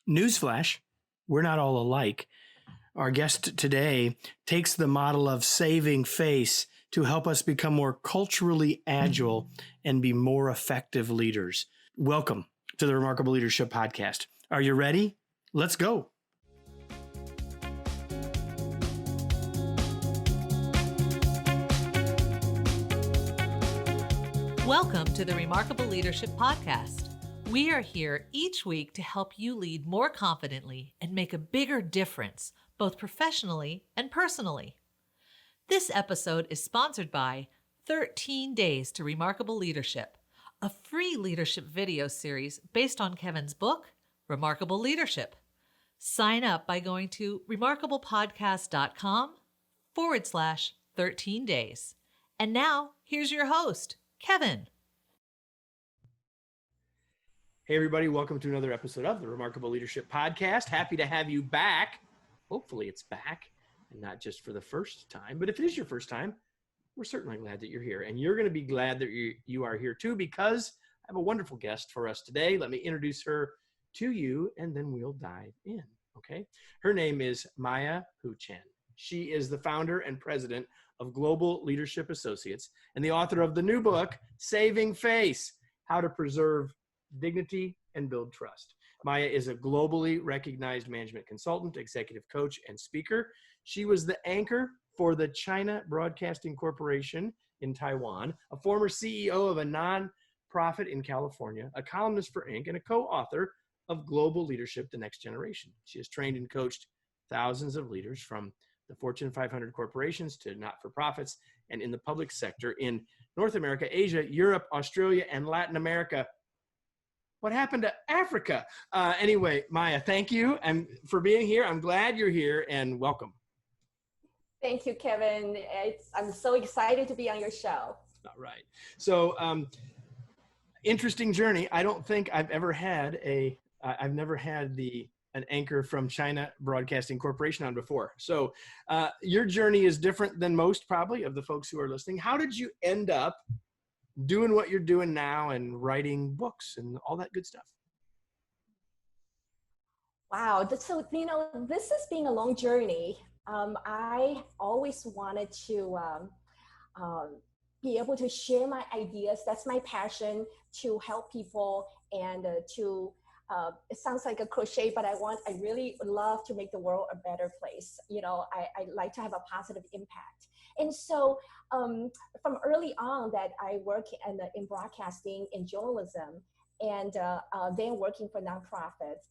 Newsflash, we're not all alike. Our guest today takes the model of saving face to help us become more culturally agile and be more effective leaders. Welcome to the Remarkable Leadership Podcast. Are you ready? Let's go. Welcome to the Remarkable Leadership Podcast. We are here each week to help you lead more confidently and make a bigger difference, both professionally and personally. This episode is sponsored by 13 Days to Remarkable Leadership, a free leadership video series based on Kevin's book, Remarkable Leadership. Sign up by going to remarkablepodcast.com/13 days. And now, here's your host, Kevin. Hey, everybody. Welcome to another episode of the Remarkable Leadership Podcast. Happy to have you back. Hopefully it's back and not just for the first time. But if it is your first time, we're certainly glad that you're here. And you're going to be glad that you are here too, because I have a wonderful guest for us today. Let me introduce her to you, and then we'll dive in, okay? Her name is Maya Hu Chen. She is the founder and president of Global Leadership Associates and the author of the new book, Saving Face: How to Preserve Dignity and Build Trust. Maya is a globally recognized management consultant, executive coach, and speaker. She was the anchor for the China Broadcasting Corporation in Taiwan, a former CEO of a nonprofit in California, a columnist for Inc., and a co-author of Global Leadership: The Next Generation. She has trained and coached thousands of leaders from the Fortune 500 corporations to not-for-profits and in the public sector in North America, Asia, Europe, Australia, and Latin America. What happened to Africa? Anyway, Maya, thank you for being here. I'm glad you're here, and welcome. Thank you, Kevin. I'm so excited to be on your show. All right. So, interesting journey. I don't think I've ever had I've never had an anchor from China Broadcasting Corporation on before. So your journey is different than most probably of the folks who are listening. How did you end up doing what you're doing now and writing books and all that good stuff? Wow. So, this has been a long journey. I always wanted to be able to share my ideas. That's my passion, to help people and it sounds like a cliche, but I really love to make the world a better place. I like to have a positive impact. And so from early on that I work in broadcasting and journalism, and then working for nonprofits,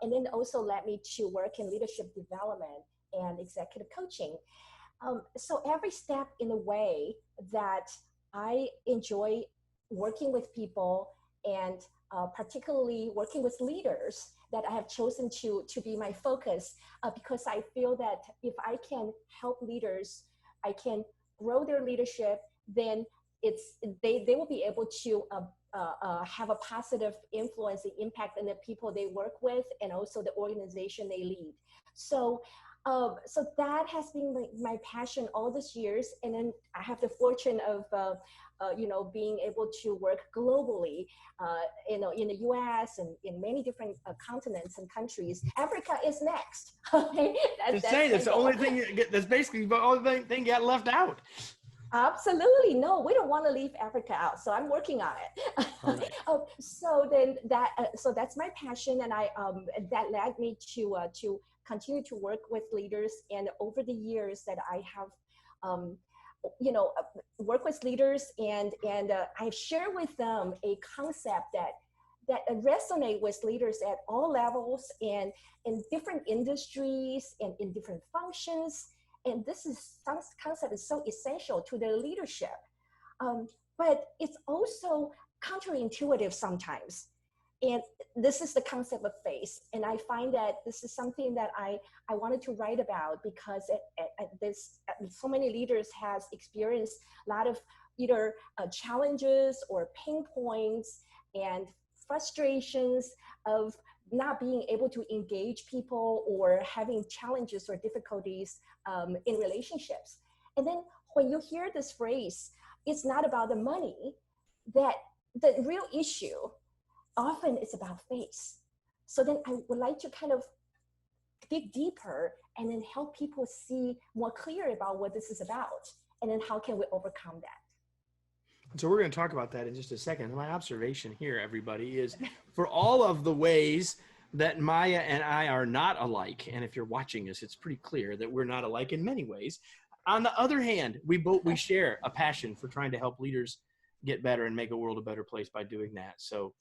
and then also led me to work in leadership development and executive coaching. So every step in the way that I enjoy working with people, and particularly working with leaders, that I have chosen to be my focus, because I feel that if I can help leaders, I can grow their leadership, then they will be able to have a positive influence and impact on the people they work with, and also the organization they lead. So that has been my passion all these years. And then I have the fortune of being able to work globally, in the U.S. and in many different continents and countries. Africa is next. That's the only thing that's basically the only thing got left out. Absolutely. No, we don't want to leave Africa out. So I'm working on it. Right. So that's my passion. And that led me to continue to work with leaders. And over the years that I have, work with leaders, and I share with them a concept that resonate with leaders at all levels and in different industries and in different functions. And some concept is so essential to their leadership. But it's also counterintuitive sometimes. And this is the concept of face. And I find that this is something that I wanted to write about, because so many leaders has experienced a lot of either challenges or pain points and frustrations of not being able to engage people, or having challenges or difficulties in relationships. And then when you hear this phrase, it's not about the money, that the real issue often it's about face. So then I would like to kind of dig deeper and then help people see more clear about what this is about. And then how can we overcome that? So we're going to talk about that in just a second. My observation here, everybody, is for all of the ways that Maya and I are not alike, and if you're watching us, it's pretty clear that we're not alike in many ways. On the other hand, we share a passion for trying to help leaders get better and make a world a better place by doing that. So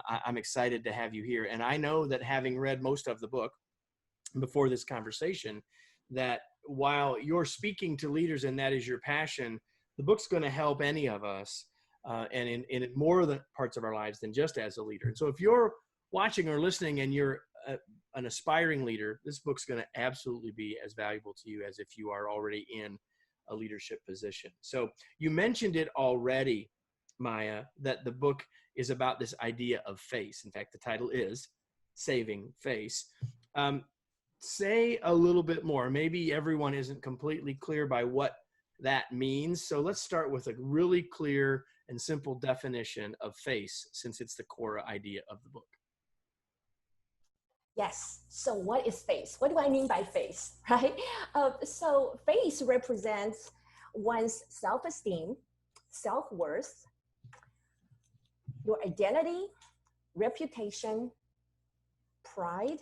I'm excited to have you here. And I know that having read most of the book before this conversation, that while you're speaking to leaders and that is your passion, the book's going to help any of us and in more of the parts of our lives than just as a leader. And so if you're watching or listening and you're an aspiring leader, this book's going to absolutely be as valuable to you as if you are already in a leadership position. So you mentioned it already, Maya, that the book is about this idea of face. In fact, the title is Saving Face. Say a little bit more. Maybe everyone isn't completely clear by what that means. So let's start with a really clear and simple definition of face, since it's the core idea of the book. Yes. So what is face? What do I mean by face, right? So face represents one's self-esteem, self-worth, your identity, reputation, pride,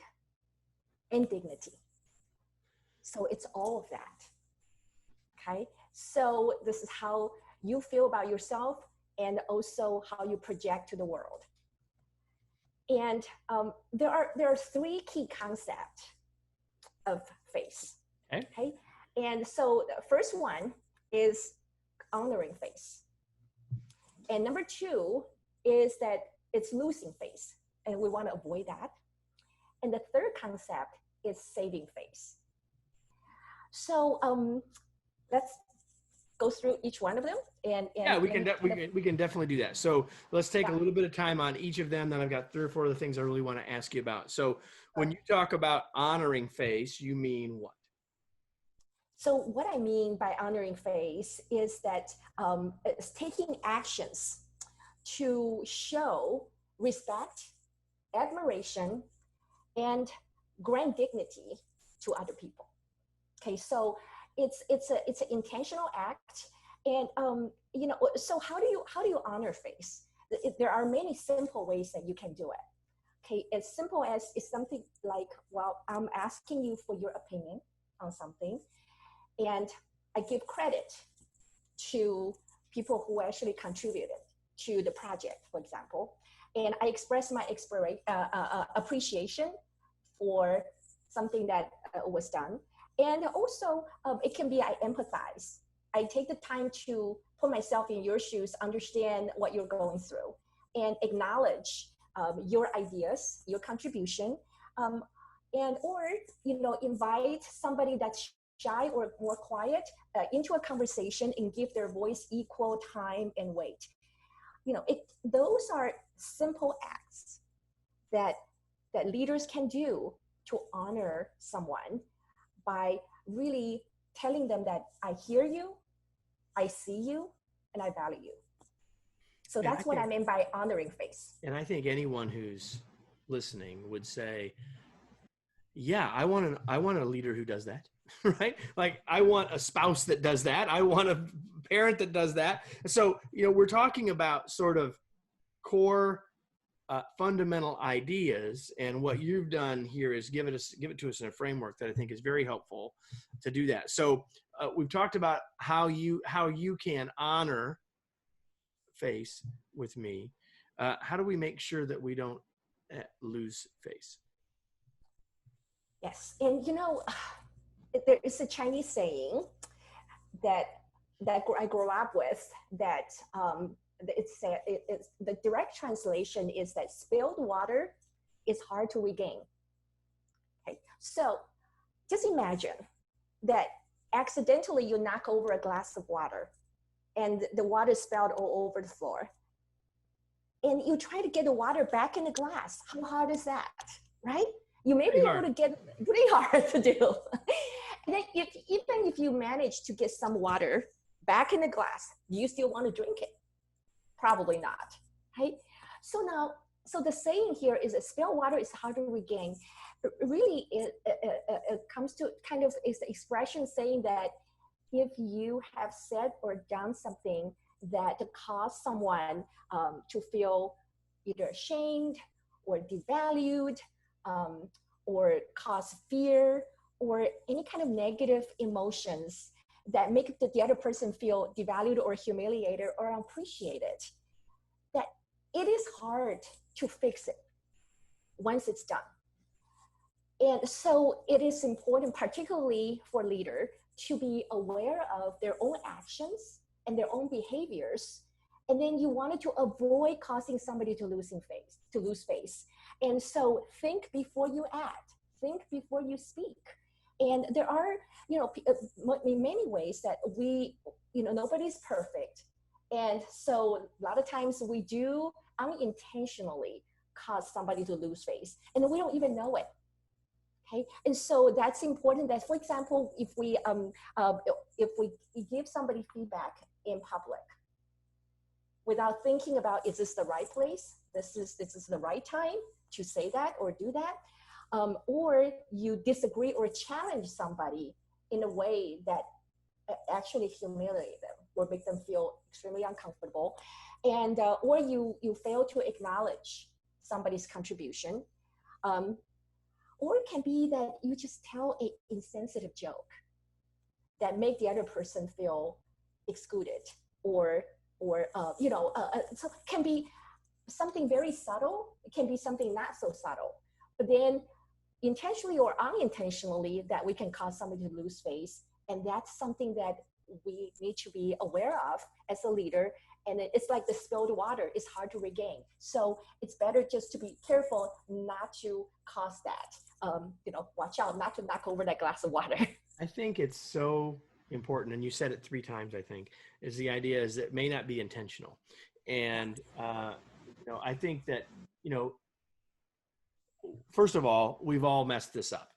and dignity. So it's all of that. Okay. So this is how you feel about yourself and also how you project to the world. And there are three key concepts of face. Okay. And so the first one is honoring face. And number two is that it's losing face, and we want to avoid that. And the third concept is saving face. So let's go through each one of them. And yeah, we can definitely do that. So let's take a little bit of time on each of them. Then I've got 3 or 4 of the things I really want to ask you about. So when you talk about honoring face, you mean what? So what I mean by honoring face is that it's taking actions to show respect, admiration, and grant dignity to other people. Okay, so it's an intentional act, and so how do you honor face? There are many simple ways that you can do it. Okay, as simple as it's something like, well, I'm asking you for your opinion on something, and I give credit to people who actually contributed to the project, for example, and I express my appreciation for something that was done. And also, it can be I empathize. I take the time to put myself in your shoes, understand what you're going through, and acknowledge your ideas, your contribution, and or invite somebody that's shy or more quiet into a conversation and give their voice equal time and weight. Those are simple acts that leaders can do to honor someone by really telling them that I hear you, I see you, and I value you. So that's what I mean by honoring face. And I think anyone who's listening would say, yeah, I want a leader who does that, right? Like I want a spouse that does that. I want a parent that does that. So, we're talking about sort of core fundamental ideas, and what you've done here is give it to us in a framework that I think is very helpful to do that. So we've talked about how you can honor face with me. How do we make sure that we don't lose face? Yes, and there is a Chinese saying that I grew up with that. It's the direct translation is that spilled water is hard to regain. Okay, so just imagine that accidentally you knock over a glass of water and the water is spilled all over the floor. And you try to get the water back in the glass. How hard is that, right? You may be able to get pretty hard to do. And then even if you manage to get some water back in the glass, do you still want to drink it? Probably not, right? So now So the saying here is that spilled water is hard to regain. Really, it comes to kind of is the expression saying that if you have said or done something that caused someone to feel either ashamed or devalued, or cause fear or any kind of negative emotions that make the other person feel devalued or humiliated or unappreciated, that it is hard to fix it once it's done. And so it is important, particularly for leaders, to be aware of their own actions and their own behaviors. And then you wanted to avoid causing somebody to lose face. And so think before you act, think before you speak. And there are, in many ways that nobody's perfect. And so a lot of times we do unintentionally cause somebody to lose face, and we don't even know it. Okay, and so that's important. That, for example, if we give somebody feedback in public without thinking about, is this the right place? This is the right time to say that or do that, or you disagree or challenge somebody in a way that actually humiliate them or make them feel extremely uncomfortable, and or you fail to acknowledge somebody's contribution. Or it can be that you just tell an insensitive joke that make the other person feel excluded, or so it can be something very subtle. It can be something not so subtle, but then intentionally or unintentionally that we can cause somebody to lose face. And that's something that we need to be aware of as a leader. And it's like the spilled water, it's hard to regain. So it's better just to be careful not to cause that. Watch out not to knock over that glass of water. I think it's so important, and you said it 3 times, I think, is the idea is it may not be intentional. And, I think that, first of all, we've all messed this up.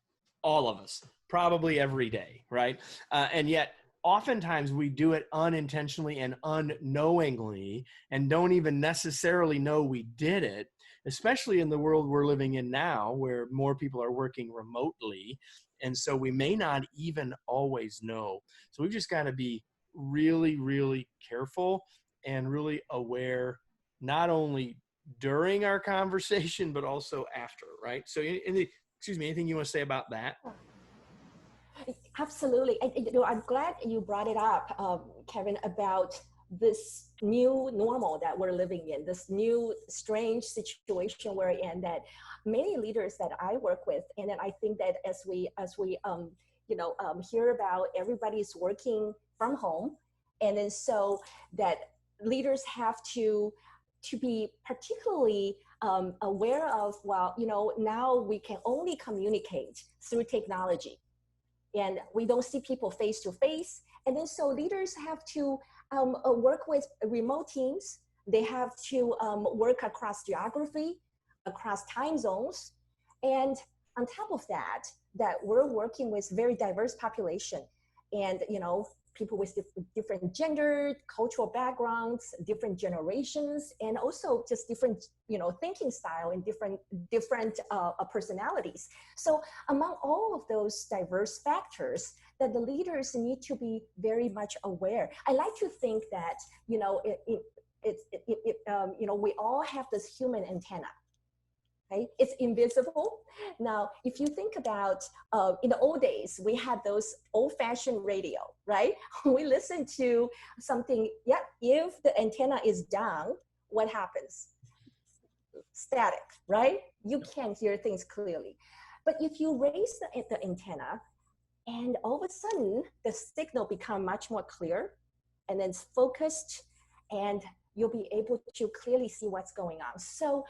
All of us, probably every day, right? And yet, oftentimes we do it unintentionally and unknowingly and don't even necessarily know we did it, especially in the world we're living in now where more people are working remotely. And so we may not even always know. So we've just got to be really, really careful and really aware, not only during our conversation, but also after, right? So, anything you want to say about that? Absolutely. I'm glad you brought it up, Kevin, about this new normal that we're living in, this new strange situation we're in, that many leaders that I work with, and then I think that as we hear about everybody's working from home, and then so that leaders have to be particularly aware of, now we can only communicate through technology. And we don't see people face to face. And then so leaders have to work with remote teams. They have to work across geography, across time zones. And on top of that we're working with very diverse population, and, people with different gender, cultural backgrounds, different generations, and also just different, thinking style and different personalities. So among all of those diverse factors, that the leaders need to be very much aware. I like to think that, we all have this human antenna. Right? It's invisible. Now, if you think about, in the old days, we had those old-fashioned radio, right? We listen to something, if the antenna is down, what happens? Static, right? You can't hear things clearly. But if you raise the antenna, and all of a sudden, the signal become much more clear, and then it's focused, and you'll be able to clearly see what's going on. So,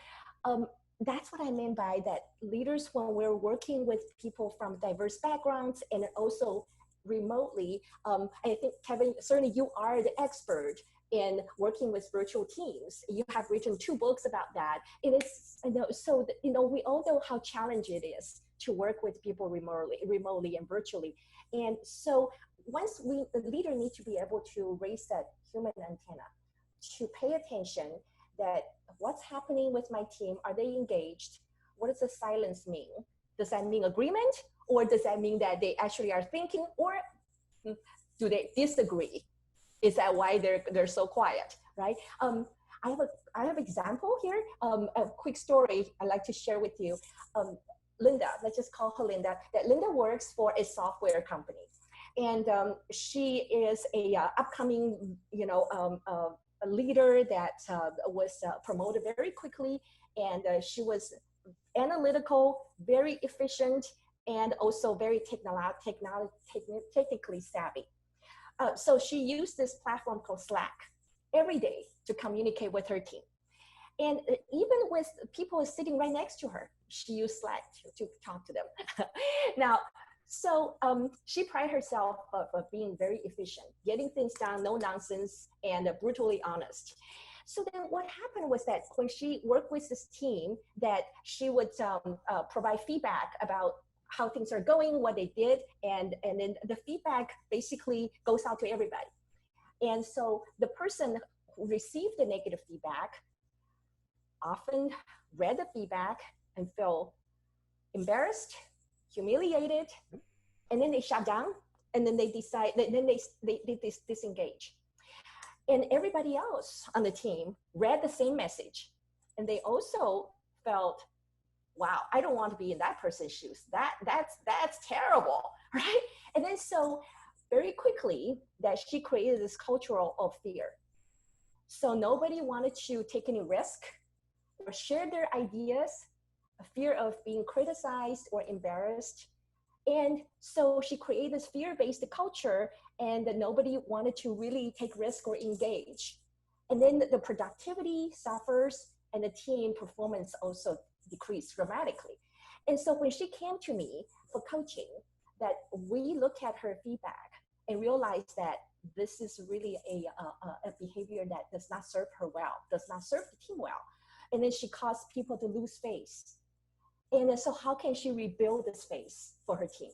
that's what I mean by that. Leaders, when we're working with people from diverse backgrounds and also remotely, I think, Kevin, certainly you are the expert in working with virtual teams. You have written 2 books about that. And it's, we all know how challenging it is to work with people remotely and virtually. And so once the leader needs to be able to raise that human antenna, to pay attention that what's happening with my team? Are they engaged? What does the silence mean? Does that mean agreement? Or does that mean that they actually are thinking? Or do they disagree? Is that why they're so quiet, right? I have an example here, a quick story I'd like to share with you. Linda, let's just call her Linda, that Linda works for a software company. And she is a upcoming, a leader that was promoted very quickly. And she was analytical, very efficient, and also very technically savvy. So she used this platform called Slack every day to communicate with her team. And even with people sitting right next to her, she used Slack to talk to them. Now, so she prided herself of being very efficient, getting things done, no nonsense, and brutally honest. So then what happened was that when she worked with this team, that she would provide feedback about how things are going, what they did, and then the feedback basically goes out to everybody. And so the person who received the negative feedback often read the feedback and felt embarrassed, humiliated, and then they shut down, and then they decide, then they disengage. And everybody else on the team read the same message, and they also felt, wow, I don't want to be in that person's shoes. That's terrible, right? And then so very quickly that she created this culture of fear. So nobody wanted to take any risk or share their ideas, a fear of being criticized or embarrassed. And so she created this fear-based culture, and nobody wanted to really take risk or engage. And then the productivity suffers, and the team performance also decreased dramatically. And so when she came to me for coaching, that we look at her feedback and realize that this is really a behavior that does not serve her well, does not serve the team well. And then she caused people to lose face. And then so how can she rebuild the space for her team,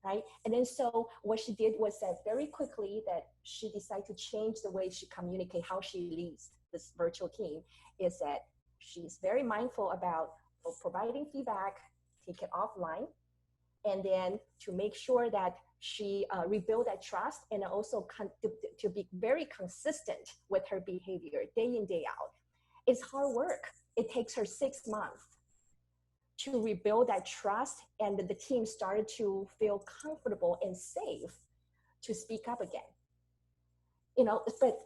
right? And then so what she did was that very quickly that she decided to change the way she communicates, how she leads this virtual team, is that she's very mindful about providing feedback, take it offline, and then to make sure that she rebuild that trust, and also to be very consistent with her behavior day in, day out. It's hard work. It takes her 6 months to rebuild that trust, and the team started to feel comfortable and safe to speak up again. But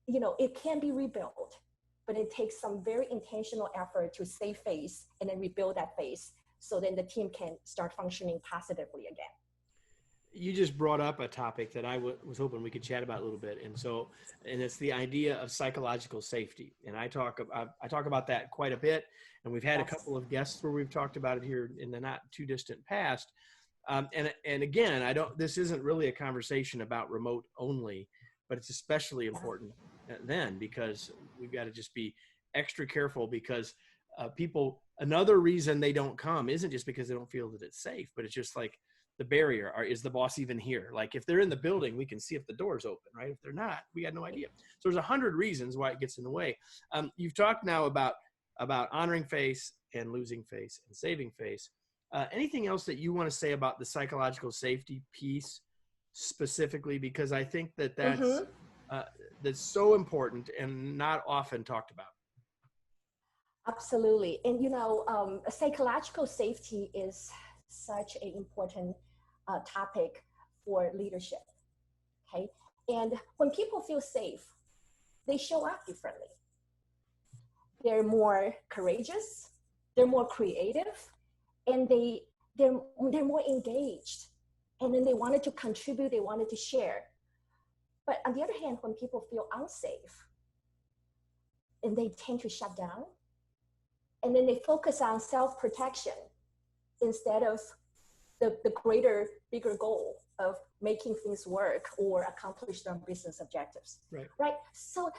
it can be rebuilt, but it takes some very intentional effort to save face and then rebuild that face, so then the team can start functioning positively again. You just brought up a topic that I was hoping we could chat about a little bit. And it's the idea of psychological safety. And I talk about that quite a bit. And we've had a couple of guests where we've talked about it here in the not too distant past. And again, this isn't really a conversation about remote only, but it's especially important then, because we've got to just be extra careful, because people, another reason they don't come isn't just because they don't feel that it's safe, but it's just like the barrier. Is the boss even here? Like, if they're in the building, we can see if the door's open, right? If they're not, we got no idea. So there's 100 reasons why it gets in the way. You've talked now about honoring face and losing face and saving face. Anything else that you want to say about the psychological safety piece specifically? Because I think that's so important and not often talked about. Absolutely. And psychological safety is such an important topic for leadership. Okay. And when people feel safe, they show up differently. They're more courageous, they're more creative, and they're more engaged. And then they wanted to contribute, they wanted to share. But on the other hand, when people feel unsafe, and they tend to shut down, and then they focus on self-protection instead of the bigger goal of making things work or accomplish their business objectives. Right. So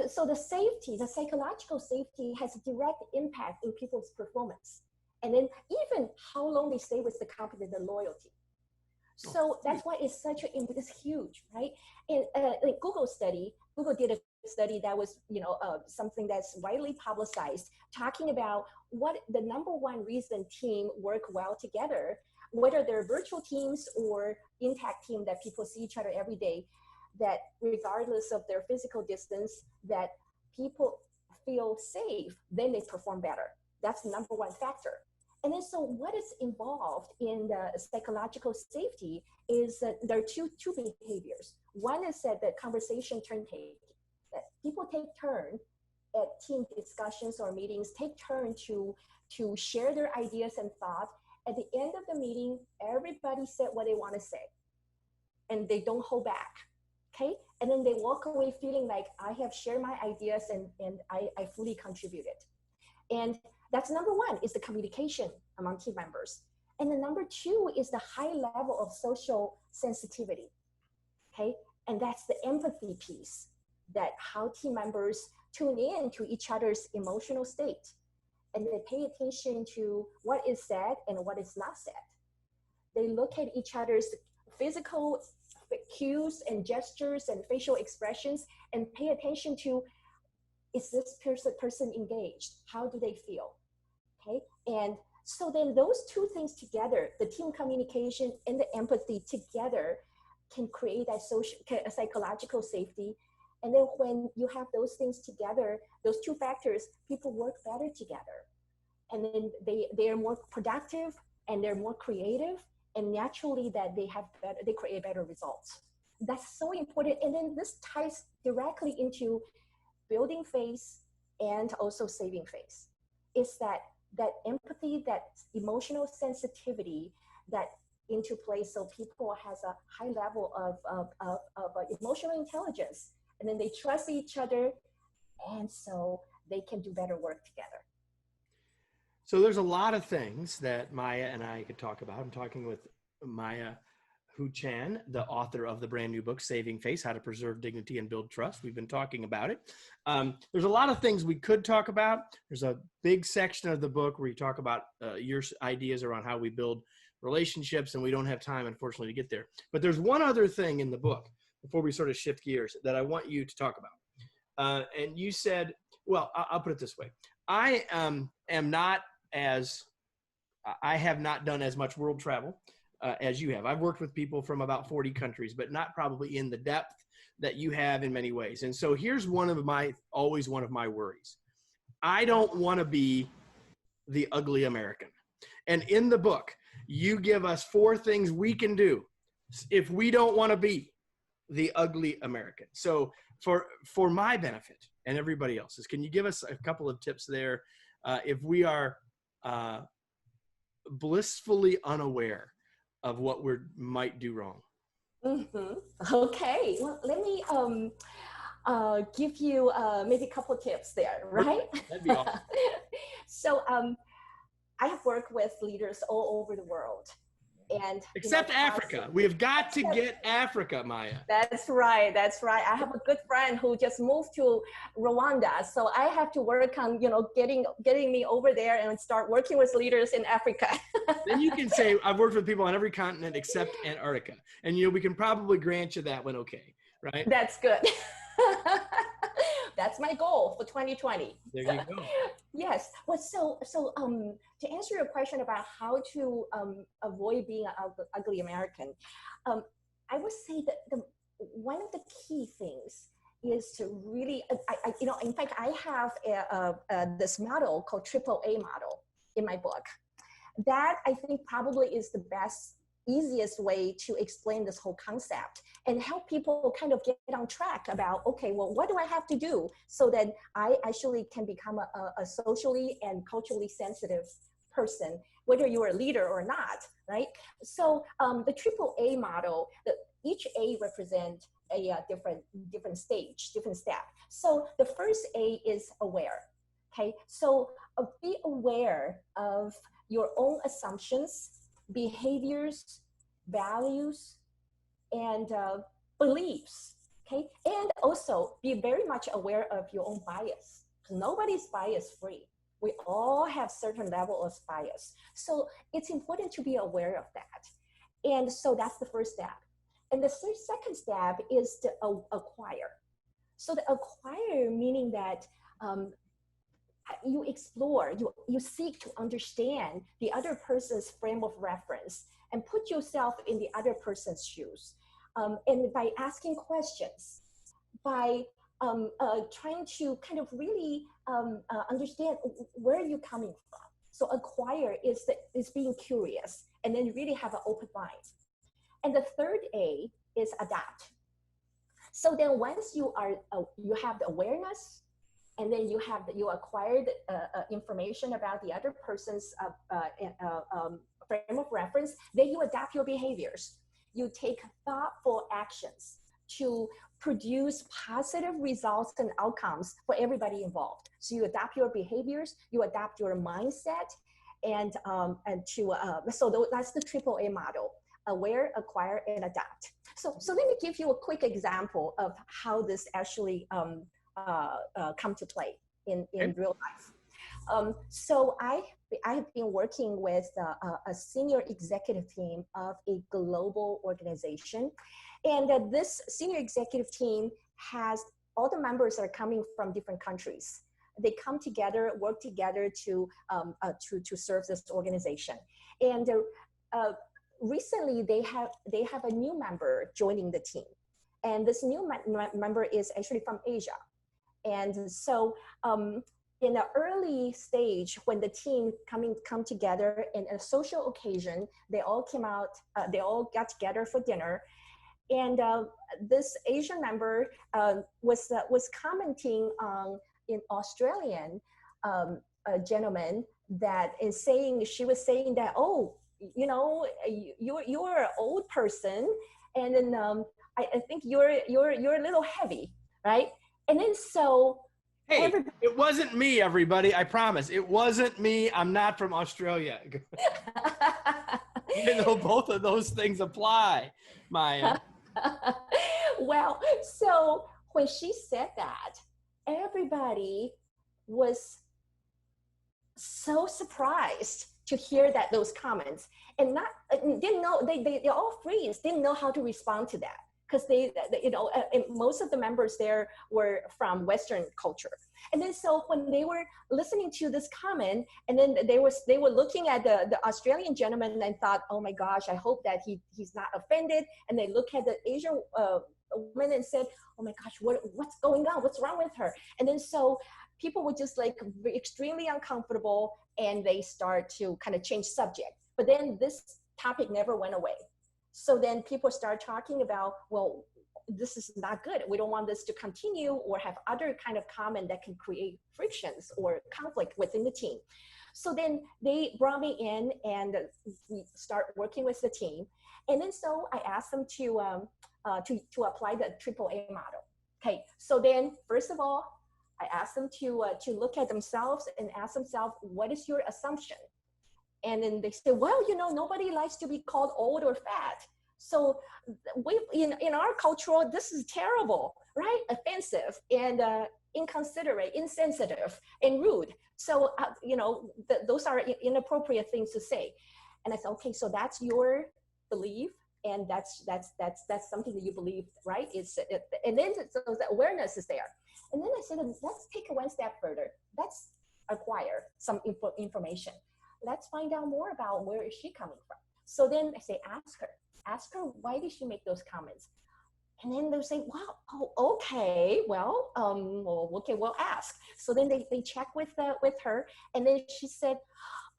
so the psychological safety has a direct impact in people's performance, and then even how long they stay with the company, the loyalty. So that's why it's it's huge, right? And Google did a study that was, something that's widely publicized, talking about what the number one reason team work well together, whether they're virtual teams or intact team that people see each other every day, that regardless of their physical distance, that people feel safe, then they perform better. That's the number one factor. And then, so what is involved in the psychological safety is that there are two behaviors. One is that the conversation turn-taking, that people take turn at team discussions or meetings, take turn to share their ideas and thoughts. At the end of the meeting, everybody said what they want to say, and they don't hold back. Okay, and then they walk away feeling like I have shared my ideas and I fully contributed. And that's number one, is the communication among team members. And the number two is the high level of social sensitivity. Okay, and that's the empathy piece, that how team members tune in to each other's emotional state, and they pay attention to what is said and what is not said. They look at each other's physical cues and gestures and facial expressions and pay attention to, is this person engaged? How do they feel? Okay, and so then those two things together, the team communication and the empathy together, can create a psychological safety. And then when you have those things together, those two factors, people work better together. And then they are more productive and they're more creative, and naturally that they create better results. That's so important. And then this ties directly into building faith and also saving faith. It's that empathy, that emotional sensitivity that into place, so people has a high level of emotional intelligence, and then they trust each other, and so they can do better work together. So there's a lot of things that Maya and I could talk about. I'm talking with Maya Hu Chan, the author of the brand new book, Saving Face, How to Preserve Dignity and Build Trust. We've been talking about it. There's a lot of things we could talk about. There's a big section of the book where you talk about your ideas around how we build relationships, and we don't have time, unfortunately, to get there. But there's one other thing in the book, before we sort of shift gears, that I want you to talk about. And you said, well, I'll put it this way. I have not done as much world travel as you have. I've worked with people from about 40 countries, but not probably in the depth that you have in many ways. And so here's always one of my worries. I don't want to be the ugly American. And in the book, you give us 4 things we can do if we don't want to be the ugly American. So for my benefit and everybody else's, can you give us a couple of tips there if we are blissfully unaware of what we might do wrong? Mm-hmm. Okay, well, let me give you maybe a couple of tips there, right? That'd be awesome. So I have worked with leaders all over the world. And except Africa. We have got to get Africa, Maya. That's right. I have a good friend who just moved to Rwanda, so I have to work on getting me over there and start working with leaders in Africa. Then you can say I've worked with people on every continent except Antarctica, and we can probably grant you that one, okay, right? That's good. That's my goal for 2020. There you go. Yes. Well, so to answer your question about how to avoid being an ugly American, I would say that one of the key things is to really, in fact, I have this model called AAA model in my book. That I think probably is the easiest way to explain this whole concept and help people kind of get on track about, okay, well, what do I have to do so that I actually can become a socially and culturally sensitive person, whether you're a leader or not, right? So the AAA model, each A represents a different stage, different step. So the first A is aware, okay? So be aware of your own assumptions, behaviors, values, and beliefs, okay? And also be very much aware of your own bias. Nobody's bias free. We all have certain level of bias. So it's important to be aware of that. And so that's the first step. And the second step is to acquire. So the acquire meaning that you explore, you seek to understand the other person's frame of reference and put yourself in the other person's shoes. And by asking questions, by trying to kind of really understand where you're coming from. So acquire is being curious and then really have an open mind. And the third A is adapt. So then once you have the awareness, and then you acquired information about the other person's frame of reference, then you adapt your behaviors. You take thoughtful actions to produce positive results and outcomes for everybody involved. So you adapt your behaviors, you adapt your mindset, so that's the AAA model: aware, acquire, and adapt. So let me give you a quick example of how this actually come to play in real life. So I have been working with a senior executive team of a global organization. And this senior executive team has all the members that are coming from different countries. They come together, work together to serve this organization. And recently they have a new member joining the team. And this new member is actually from Asia. And so in the early stage, when the team come together in a social occasion, they all came out, they all got together for dinner. And this Asian member was commenting on an Australian gentleman that is saying, she was saying that, oh, you know, you're an old person, and then I think you're a little heavy, right? And then so hey, it wasn't me, everybody. I promise. It wasn't me. I'm not from Australia. Even though both of those things apply, Maya. Well, so when she said that, everybody was so surprised to hear those comments, and didn't know, they all freeze, didn't know how to respond to that. Because they, you know, most of the members there were from Western culture. And then so when they were listening to this comment, and then they were looking at the Australian gentleman and thought, oh my gosh, I hope that he's not offended. And they look at the Asian woman and said, oh my gosh, what's going on? What's wrong with her? And then so people were just like extremely uncomfortable, and they start to kind of change subject. But then this topic never went away. So then people start talking about, well, this is not good. We don't want this to continue or have other kind of comment that can create frictions or conflict within the team. So then they brought me in, and we start working with the team. And then so I asked them to apply the AAA model. Okay, so then first of all, I asked them to look at themselves and ask themselves, what is your assumption? And then they say, well, you know, nobody likes to be called old or fat. So in our culture, this is terrible, right? Offensive and inconsiderate, insensitive, and rude. So, you know, those are inappropriate things to say. And I said, okay, so that's your belief, and that's something that you believe, right? And then so the awareness is there. And then I said, let's take it one step further. Let's acquire some information. Let's find out more about where is she coming from. So then I say, ask her, why did she make those comments? And then they'll say, wow, oh, okay, well, okay, we'll ask. So then they check with her, and then she said,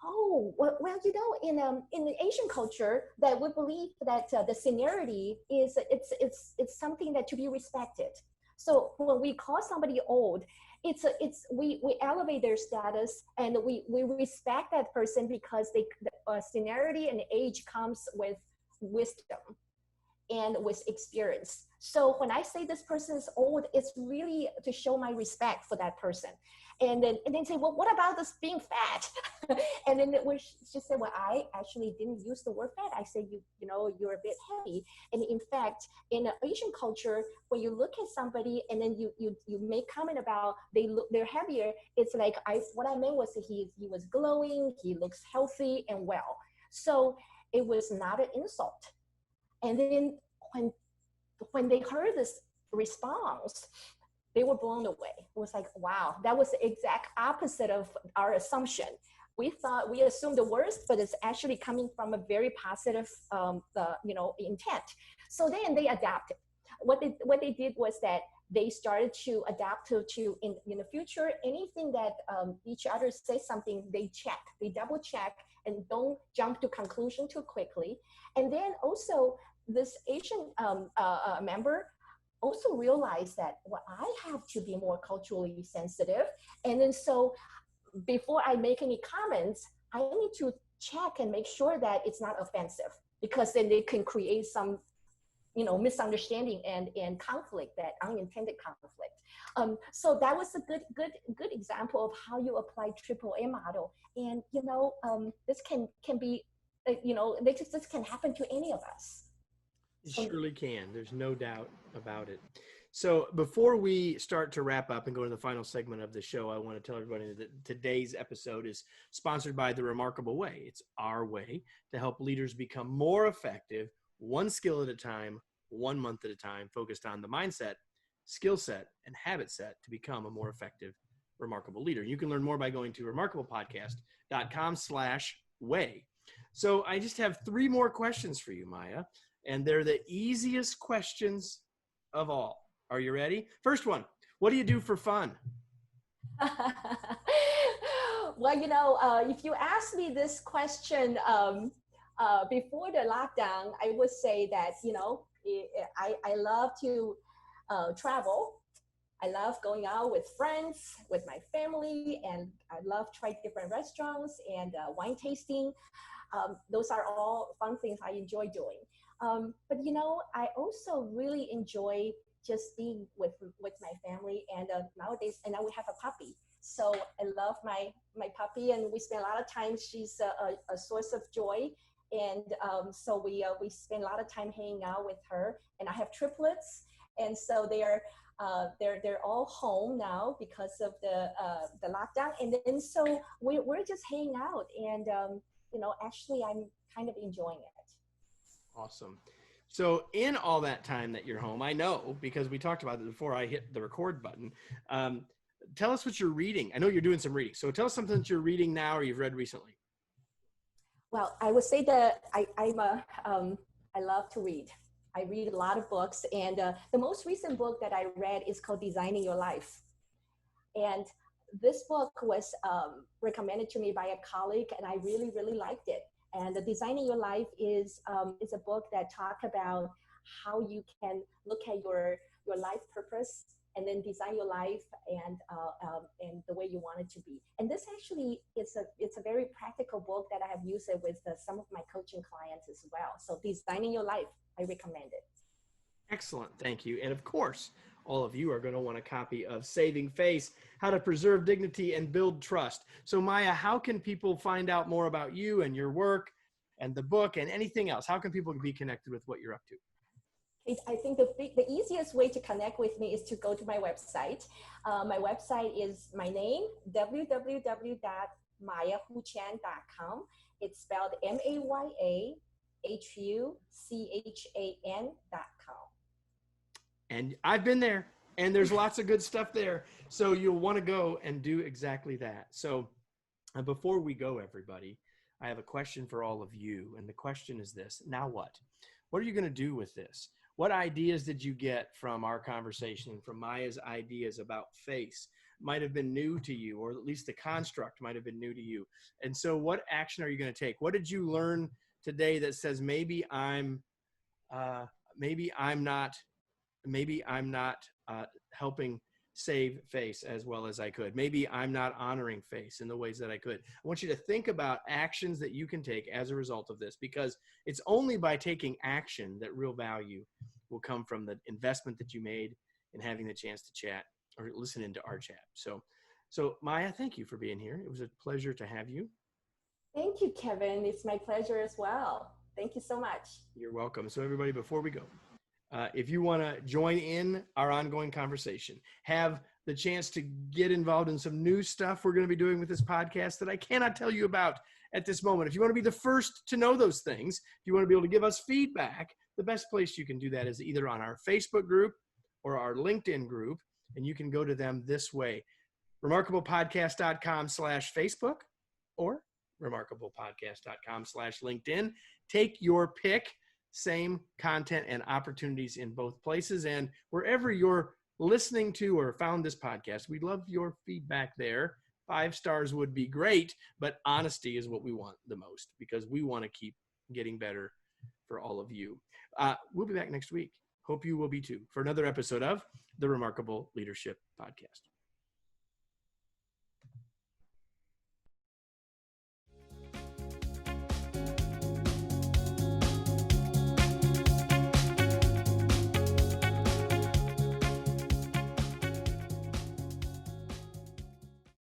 oh, well, you know, in the Asian culture, that we believe that the seniority is it's something that to be respected. So when we call somebody old, we elevate their status, and we respect that person because the seniority and age comes with wisdom and with experience. So when I say this person is old, it's really to show my respect for that person. And then say, well, what about this being fat? And then she said, well, I actually didn't use the word fat. I said, you know, you're a bit heavy. And in fact, in Asian culture, when you look at somebody and then you make comment about they're heavier, it's like what I meant was that he was glowing, he looks healthy and well. So it was not an insult. And then when they heard this response, they were blown away. It was like, wow, that was the exact opposite of our assumption. We assumed the worst, but it's actually coming from a very positive, intent. So then they adapted. What they did was that they started to adapt to in the future, anything that each other says something, they double check and don't jump to conclusion too quickly. And then also this Asian member also realized that, well, I have to be more culturally sensitive. And then so before I make any comments, I need to check and make sure that it's not offensive, because then they can create some misunderstanding and conflict, that unintended conflict. So that was a good example of how you apply AAA model. And this can be, this can happen to any of us. It surely can. There's no doubt about it. So before we start to wrap up and go to the final segment of the show, I want to tell everybody that today's episode is sponsored by The Remarkable Way. It's our way to help leaders become more effective, one skill at a time, 1 month at a time, focused on the mindset, skill set, and habit set to become a more effective, remarkable leader. You can learn more by going to remarkablepodcast.com/way. So I just have 3 more questions for you, Maya, and they're the easiest questions of all. Are you ready? First one, what do you do for fun? Well, if you ask me this question before the lockdown, I would say that, I love to travel. I love going out with friends, with my family, and I love trying different restaurants and wine tasting. Those are all fun things I enjoy doing. But I also really enjoy just being with my family, and nowadays, and now we have a puppy. So I love my puppy, and we spend a lot of time. She's a source of joy. And so we spend a lot of time hanging out with her. And I have triplets, and so they're all home now because of the lockdown. And then so we're just hanging out, and actually I'm kind of enjoying it. Awesome. So in all that time that you're home, I know because we talked about it before I hit the record button. Tell us what you're reading. I know you're doing some reading, so tell us something that you're reading now or you've read recently. Well, I would say that I love to read. I read a lot of books, and the most recent book that I read is called Designing Your Life. And this book was recommended to me by a colleague, and I really, really liked it. And the Designing Your Life is a book that talks about how you can look at your life purpose and then design your life and the way you want it to be. And this actually it's a very practical book that I have used it with some of my coaching clients as well. So Designing Your Life, I recommend it. Excellent. Thank you. And of course, all of you are going to want a copy of Saving Face, How to Preserve Dignity and Build Trust. So Maya, how can people find out more about you and your work and the book and anything else? How can people be connected with what you're up to? I think the easiest way to connect with me is to go to my website. My website is my name, www.mayahuchan.com. It's spelled MAYAHUCHAN.com. And I've been there, and there's lots of good stuff there. So you'll want to go and do exactly that. So before we go, everybody, I have a question for all of you. And the question is this: now what? What are you going to do with this? What ideas did you get from our conversation, from Maya's ideas about face? Might have been new to you, or at least the construct might have been new to you. And so what action are you going to take? What did you learn today that says maybe I'm not helping save face as well as I could. Maybe I'm not honoring face in the ways that I could. I want you to think about actions that you can take as a result of this, because it's only by taking action that real value will come from the investment that you made in having the chance to chat or listen into our chat. So Maya, thank you for being here. It was a pleasure to have you. Thank you, Kevin. It's my pleasure as well. Thank you so much. You're welcome. So everybody, before we go, if you want to join in our ongoing conversation, have the chance to get involved in some new stuff we're going to be doing with this podcast that I cannot tell you about at this moment. If you want to be the first to know those things, if you want to be able to give us feedback, the best place you can do that is either on our Facebook group or our LinkedIn group. and you can go to them this way: remarkablepodcast.com/Facebook or remarkablepodcast.com/LinkedIn. Take your pick. Same content and opportunities in both places. And wherever you're listening to or found this podcast, we'd love your feedback there. 5 stars would be great, but honesty is what we want the most, because we want to keep getting better for all of you. We'll be back next week. Hope you will be too, for another episode of the Remarkable Leadership Podcast.